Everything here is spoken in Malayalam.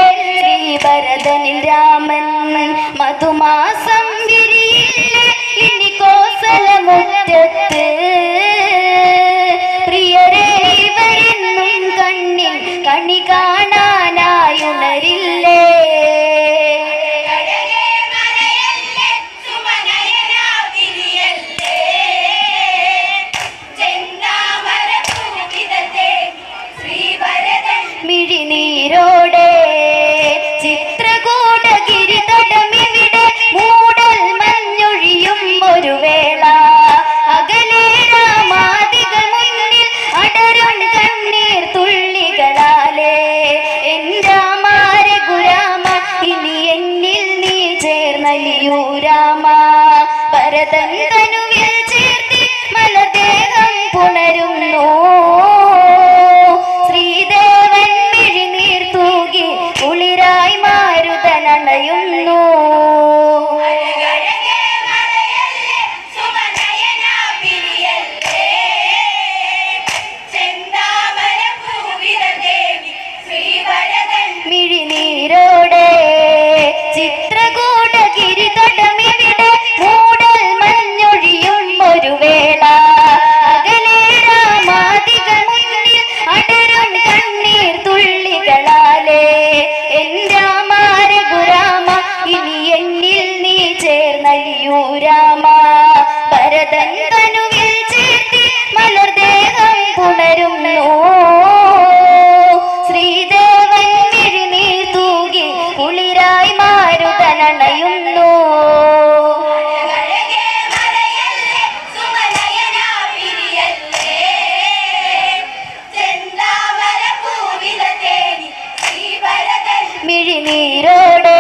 ശ്രീഭരതനിൽ രാമൻ മധുമാസം വിരിയില്ലേ ഇനി കോസലമുറ്റത്ത് പ്രിയരേ ഇവരെന്നും കണ്ണിൽ കണി കാണാനായുണരില്ലേ മിഴിനീരോടെ ചിത്രകൂടഗിരിതടമിവിടെ മൂടൽ മഞ്ഞൊഴിയും ഒരു വേള അകലെ രാമാദികൾ മുന്നിൽ അടരും കണ്ണീർ തുള്ളികളാലേ എൻ രാമ രഘുരാമ ഇനി എന്നിൽ നീ ചേർന്നലിയൂ രാമ ഭരതൻ തനുവിൽ ചേർത്തി മലദേഹം പുണരുന്നു കുളിരായി മാരുതനണയുന്നു മിഴിനീരോടെ ചിത്രകൂടഗിരിതടമിവിടെ മൂടൽ മഞ്ഞൊഴിയും ഒരു വേള അകലെ രാമാദികൾ മുന്നിൽ അടരും കണ്ണീർ തുള്ളികളാലേ എൻ രാമ രഘുരാമ ഇനി എന്നിൽ നീ ചേർന്നലിയൂ രാമ ഭരതൻ തനുവിൽ ചേർത്തി മലർദേഹം പുണരുന്നു ശ്രീദേവൻ മിഴിനീർ തൂകി കുളിരായി മാരുതനണയുന്നു മിഴിനീരോടെ